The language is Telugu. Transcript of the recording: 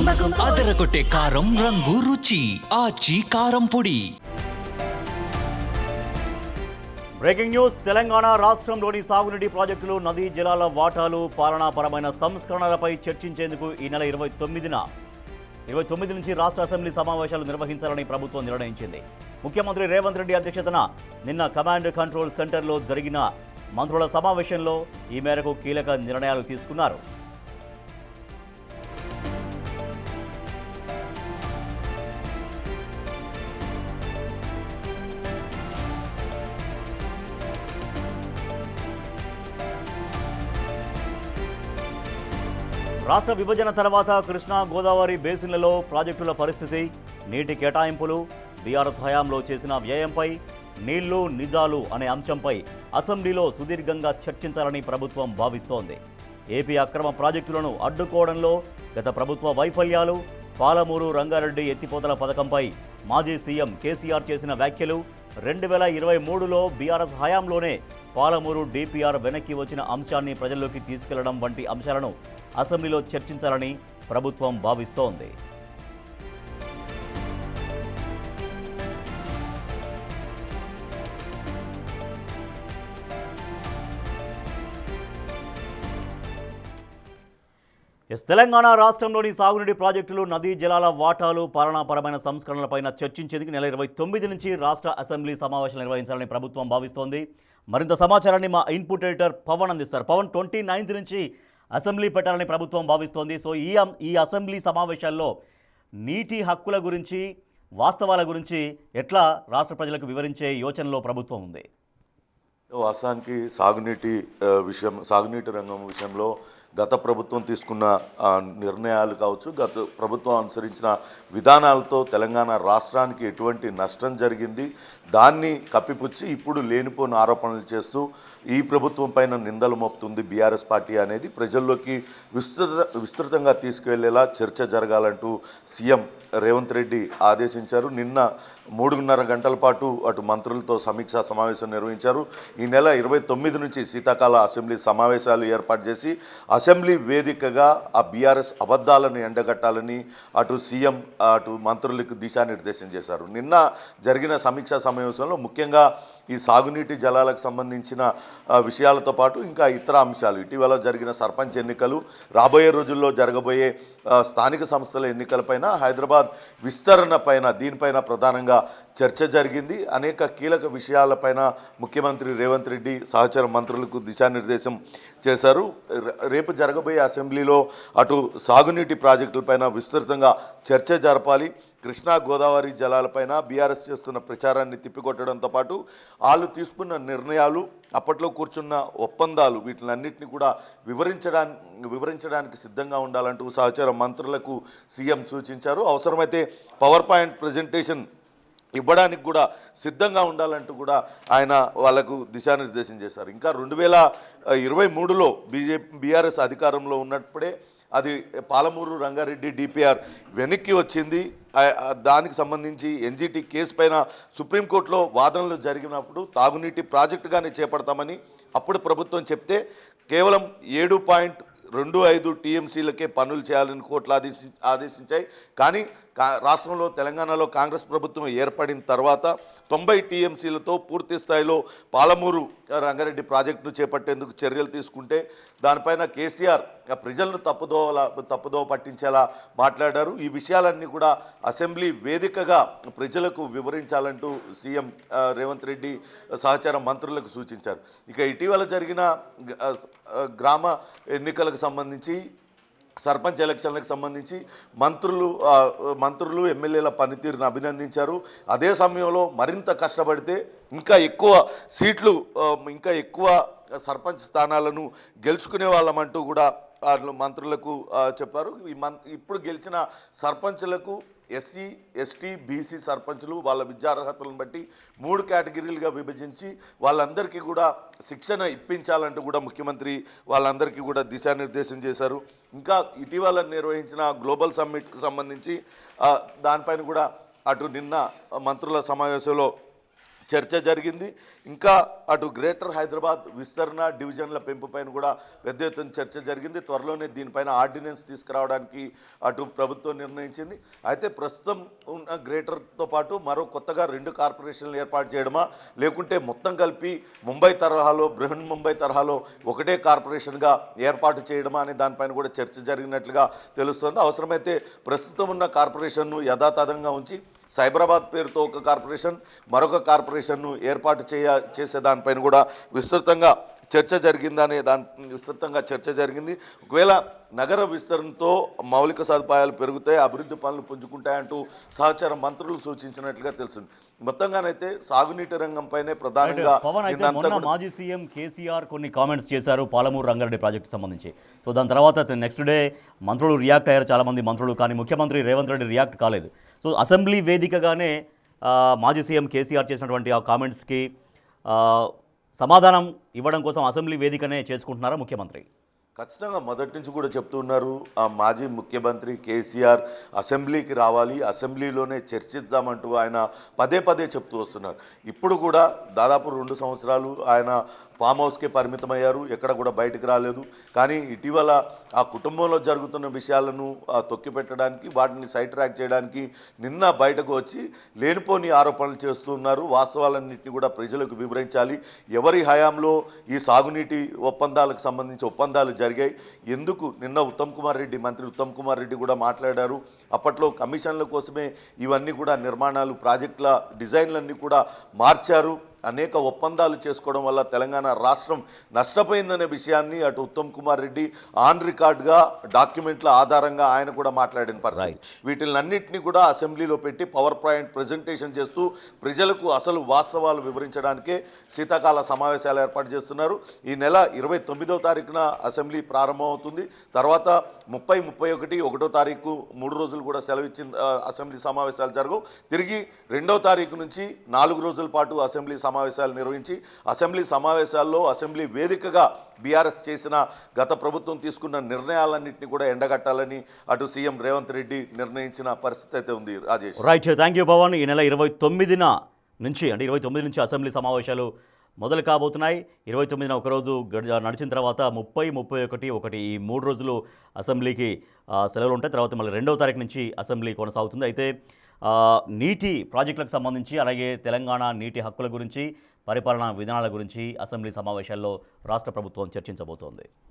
అదరగొట్టే కారం రంగు రుచి ఆచి కారం పొడి. Breaking news. తెలంగాణ రాష్ట్రంలోని సాగునీటి ప్రాజెక్టులు, నదీ జలాల వాటాలు, పాలనాపరమైన సంస్కరణలపై చర్చించేందుకు ఈ నెల 29 నుంచి రాష్ట్ర అసెంబ్లీ సమావేశాలు నిర్వహించాలని ప్రభుత్వం నిర్ణయించింది. ముఖ్యమంత్రి రేవంత్ రెడ్డి అధ్యక్షతన నిన్న కమాండ్ కంట్రోల్ సెంటర్లో జరిగిన మంత్రుల సమావేశంలో ఈ మేరకు కీలక నిర్ణయాలు తీసుకున్నారు. రాష్ట్ర విభజన తర్వాత కృష్ణా గోదావరి బేసిన్లలో ప్రాజెక్టుల పరిస్థితి, నీటి కేటాయింపులు, బీఆర్ఎస్ హయాంలో చేసిన వ్యయంపై, నీళ్లు నిజాలు అనే అంశంపై అసెంబ్లీలో సుదీర్ఘంగా చర్చించాలని ప్రభుత్వం భావిస్తోంది. ఏపీ అక్రమ ప్రాజెక్టులను అడ్డుకోవడంలో గత ప్రభుత్వ వైఫల్యాలు, పాలమూరు రంగారెడ్డి ఎత్తిపోతల పథకంపై మాజీ సీఎం కేసీఆర్ చేసిన వ్యాఖ్యలు, 2023లో బీఆర్ఎస్ హయాంలోనే పాలమూరు డీపీఆర్ వెనక్కి వచ్చిన అంశాన్ని ప్రజల్లోకి తీసుకెళ్లడం వంటి అంశాలను అసెంబ్లీలో చర్చించాలని ప్రభుత్వం భావిస్తోంది. తెలంగాణ రాష్ట్రంలోని సాగునీటి ప్రాజెక్టులు, నదీ జలాల వాటాలు, పాలనాపరమైన సంస్కరణలపైన చర్చించేందుకు నెల 29 నుంచి రాష్ట్ర అసెంబ్లీ సమావేశాలు నిర్వహించాలని ప్రభుత్వం భావిస్తోంది. మరింత సమాచారాన్ని మా ఇన్పుట్ ఎడిటర్ పవన్ అందిస్తారు. పవన్, 29 నుంచి అసెంబ్లీ పెట్టాలని ప్రభుత్వం భావిస్తోంది. సో ఈ అసెంబ్లీ సమావేశాల్లో నీటి హక్కుల గురించి, వాస్తవాల గురించి ఎట్లా రాష్ట్ర ప్రజలకు వివరించే యోచనలో ప్రభుత్వం ఉంది? వాస్తవానికి సాగునీటి రంగం విషయంలో గత ప్రభుత్వం తీసుకున్న నిర్ణయాలు కావచ్చు, గత ప్రభుత్వం అనుసరించిన విధానాలతో తెలంగాణ రాష్ట్రానికి ఎటువంటి నష్టం జరిగింది, దాన్ని కప్పిపుచ్చి ఇప్పుడు లేనిపోని ఆరోపణలు చేస్తూ ఈ ప్రభుత్వం పైన నిందలు మోపుతుంది బీఆర్ఎస్ పార్టీ అనేది ప్రజల్లోకి విస్తృతంగా తీసుకువెళ్లేలా చర్చ జరగాలంటూ సీఎం రేవంత్ రెడ్డి ఆదేశించారు. నిన్న 3.5 గంటల పాటు అటు మంత్రులతో సమీక్షా సమావేశం నిర్వహించారు. ఈ నెల 29 నుంచి శీతాకాల అసెంబ్లీ సమావేశాలు ఏర్పాటు చేసి అసెంబ్లీ వేదికగా ఆ బీఆర్ఎస్ అబద్ధాలను ఎండగట్టాలని అటు సీఎం అటు మంత్రులకు దిశానిర్దేశం చేశారు. నిన్న జరిగిన సమీక్షా సమావేశంలో ముఖ్యంగా ఈ సాగునీటి జలాలకు సంబంధించిన విషయాలతో పాటు ఇంకా ఇతర అంశాలు, ఇటీవల జరిగిన సర్పంచ్ ఎన్నికలు, రాబోయే రోజుల్లో జరగబోయే స్థానిక సంస్థల ఎన్నికలపైన, హైదరాబాద్ విస్తరణ పైన, దీనిపైన ప్రధానంగా చర్చ జరిగింది. అనేక కీలక విషయాలపైన ముఖ్యమంత్రి రేవంత్ రెడ్డి సహచర మంత్రులకు దిశానిర్దేశం చేశారు. రేపు జరగబోయే అసెంబ్లీలో అటు సాగునీటి ప్రాజెక్టులపైన విస్తృతంగా చర్చ జరపాలి. కృష్ణా గోదావరి జలాలపైన బీఆర్ఎస్ చేస్తున్న ప్రచారాన్ని తిప్పికొట్టడంతో పాటు వాళ్ళు తీసుకున్న నిర్ణయాలు, అప్పట్లో కూర్చున్న ఒప్పందాలు, వీటినన్నింటినీ కూడా వివరించడానికి సిద్ధంగా ఉండాలంటూ సహచర మంత్రులకు సీఎం సూచించారు. అవసరమైతే పవర్ పాయింట్ ప్రజెంటేషన్ ఇవ్వడానికి కూడా సిద్ధంగా ఉండాలంటూ కూడా ఆయన వాళ్లకు దిశానిర్దేశం చేశారు. ఇంకా 2023లో బీఆర్ఎస్ అధికారంలో ఉన్నప్పుడే అది పాలమూరు రంగారెడ్డి డీపీఆర్ వెనక్కి వచ్చింది. దానికి సంబంధించి ఎన్జీటీ కేసు పైన సుప్రీంకోర్టులో వాదనలు జరిగినప్పుడు తాగునీటి ప్రాజెక్టుగానే చేపడతామని అప్పుడు ప్రభుత్వం చెప్తే కేవలం 7.25 టీఎంసీలకే పనులు చేయాలని కోర్టులు ఆదేశించాయి. కానీ రాష్ట్రంలో, తెలంగాణలో కాంగ్రెస్ ప్రభుత్వం ఏర్పడిన తర్వాత 90 టీఎంసీలతో పూర్తి స్థాయిలో పాలమూరు రంగారెడ్డి ప్రాజెక్టును చేపట్టేందుకు చర్యలు తీసుకుంటే దానిపైన కేసీఆర్ ప్రజలను తప్పుదోవ పట్టించేలా మాట్లాడారు. ఈ విషయాలన్నీ కూడా అసెంబ్లీ వేదికగా ప్రజలకు వివరించాలంటూ సీఎం రేవంత్ రెడ్డి సహచార మంత్రులకు సూచించారు. ఇక ఇటీవల జరిగిన గ్రామ ఎన్నికలకు సంబంధించి, సర్పంచ్ ఎలక్షన్లకు సంబంధించి మంత్రులు ఎమ్మెల్యేల పనితీరును అభినందించారు. అదే సమయంలో మరింత కష్టపడితే ఇంకా ఎక్కువ సీట్లు, ఇంకా ఎక్కువ సర్పంచ్ స్థానాలను గెలుచుకునే వాళ్ళమంటూ కూడా మంత్రులకు చెప్పారు. ఇప్పుడు గెలిచిన సర్పంచులకు ఎస్సీ, ఎస్టీ, బీసీ సర్పంచులు వాళ్ళ విద్యార్హతలను బట్టి 3 కేటగిరీలుగా విభజించి వాళ్ళందరికీ కూడా శిక్షణ ఇప్పించాలంటూ కూడా ముఖ్యమంత్రి వాళ్ళందరికీ కూడా దిశానిర్దేశం చేశారు. ఇంకా ఇటీవల నిర్వహించిన గ్లోబల్ సమ్మిట్కి సంబంధించి దానిపైన కూడా అటు నిన్న మంత్రుల సమావేశంలో చర్చ జరిగింది. ఇంకా అటు గ్రేటర్ హైదరాబాద్ విస్తరణ డివిజన్ల పెంపు పైన కూడా పెద్ద ఎత్తున చర్చ జరిగింది. త్వరలోనే దీనిపైన ఆర్డినెన్స్ తీసుకురావడానికి అటు ప్రభుత్వం నిర్ణయించింది. అయితే ప్రస్తుతం ఉన్న గ్రేటర్తో పాటు మరో కొత్తగా 2 కార్పొరేషన్లు ఏర్పాటు చేయడమా, లేకుంటే మొత్తం కలిపి ముంబై తరహాలో బృహన్ ముంబై తరహాలో ఒకటే కార్పొరేషన్గా ఏర్పాటు చేయడమా అనే దానిపైన కూడా చర్చ జరిగినట్లుగా తెలుస్తోంది. అవసరమైతే ప్రస్తుతం ఉన్న కార్పొరేషన్ను యథాతథంగా ఉంచి సైబరాబాద్ పేరుతో ఒక కార్పొరేషన్, మరొక కార్పొరేషన్ను ఏర్పాటు చేసే దానిపైన కూడా విస్తృతంగా చర్చ జరిగిందనే విస్తృతంగా చర్చ జరిగింది. ఒకవేళ నగర విస్తరణతో మౌలిక సదుపాయాలు పెరుగుతాయి, అభివృద్ధి పనులు పుంజుకుంటాయంటూ సహచర మంత్రులు సూచించినట్లుగా తెలిసింది. మొత్తంగానైతే సాగునీటి రంగంపైనే ప్రధానంగా పవన్ అయితే మొన్న మాజీ సీఎం కేసీఆర్ కొన్ని కామెంట్స్ చేశారు పాలమూరు రంగారెడ్డి ప్రాజెక్టు సంబంధించి. సో దాని తర్వాత నెక్స్ట్ డే మంత్రులు రియాక్ట్ అయ్యారు, చాలామంది మంత్రులు. కానీ ముఖ్యమంత్రి రేవంత్ రెడ్డి రియాక్ట్ కాలేదు. సో అసెంబ్లీ వేదికగానే మాజీ సీఎం కేసీఆర్ చేసినటువంటి ఆ కామెంట్స్కి సమాధానం ఇవ్వడం కోసం అసెంబ్లీ వేదికనే చేసుకుంటున్నారా ముఖ్యమంత్రి? ఖచ్చితంగా మొదటి నుంచి కూడా చెప్తున్నారు, ఆ మాజీ ముఖ్యమంత్రి కేసీఆర్ అసెంబ్లీకి రావాలి, అసెంబ్లీలోనే చర్చిద్దామంటూ ఆయన పదే పదే చెప్తూ వస్తున్నారు. ఇప్పుడు కూడా దాదాపు 2 సంవత్సరాలు ఆయన ఫామ్ హౌస్కే పరిమితమయ్యారు, ఎక్కడ కూడా బయటకు రాలేదు. కానీ ఇటీవల ఆ కుటుంబంలో జరుగుతున్న విషయాలను తొక్కిపెట్టడానికి, వాటిని సైడ్ ట్రాక్ చేయడానికి నిన్న బయటకు వచ్చి లేనిపోని ఆరోపణలు చేస్తున్నారు. వాస్తవాలన్నింటినీ కూడా ప్రజలకు వివరించాలి. ఎవరి హయాంలో ఈ సాగునీటి ఒప్పందాలకు సంబంధించి ఒప్పందాలు జరిగాయి, ఎందుకు నిన్న మంత్రి ఉత్తమ్ కుమార్ రెడ్డి కూడా మాట్లాడారు. అప్పట్లో కమిషన్ల కోసమే ఇవన్నీ కూడా నిర్మాణాలు, ప్రాజెక్టుల డిజైన్లన్నీ కూడా మార్చారు. అనేక ఒప్పందాలు చేసుకోవడం వల్ల తెలంగాణ రాష్ట్రం నష్టపోయిందనే విషయాన్ని అటు ఉత్తమ్ కుమార్ రెడ్డి ఆన్ రికార్డ్గా డాక్యుమెంట్ల ఆధారంగా ఆయన కూడా మాట్లాడిన పరిస్థితి. వీటిలన్నింటినీ కూడా అసెంబ్లీలో పెట్టి పవర్ పాయింట్ ప్రజెంటేషన్ చేస్తూ ప్రజలకు అసలు వాస్తవాలు వివరించడానికే శీతాకాల సమావేశాలు ఏర్పాటు చేస్తున్నారు. ఈ నెల 29వ తారీఖున అసెంబ్లీ ప్రారంభమవుతుంది. తర్వాత 30, 31, 1వ తారీఖు 3 రోజులు కూడా సెలవు ఇచ్చిన అసెంబ్లీ సమావేశాలు జరగవు. తిరిగి 2వ తారీఖు నుంచి 4 రోజుల పాటు అసెంబ్లీ సమావేశాలు నిర్వహించి అసెంబ్లీ సమావేశాల్లో అసెంబ్లీ వేదికగా బీఆర్ఎస్ చేసిన గత ప్రభుత్వం తీసుకున్న నిర్ణయాలన్నింటినీ కూడా ఎండగట్టాలని అటు సీఎం రేవంత్ రెడ్డి నిర్ణయించిన పరిస్థితి అయితే ఉంది. Rajesh, right, thank you Pavan. ఈ నెల 29న నుంచి అంటే 29 నుంచి అసెంబ్లీ సమావేశాలు మొదలు కాబోతున్నాయి. 29న ఒకరోజు నడిచిన తర్వాత 30, 31 ఈ 3 రోజులు అసెంబ్లీకి సెలవులు ఉంటాయి. తర్వాత మళ్ళీ 2వ తారీఖు నుంచి అసెంబ్లీ కొనసాగుతుంది. అయితే నీటి ప్రాజెక్టులకు సంబంధించి, అలాగే తెలంగాణ నీటి హక్కుల గురించి, పరిపాలనా విధానాల గురించి అసెంబ్లీ సమావేశాల్లో రాష్ట్ర ప్రభుత్వం చర్చించబోతోంది.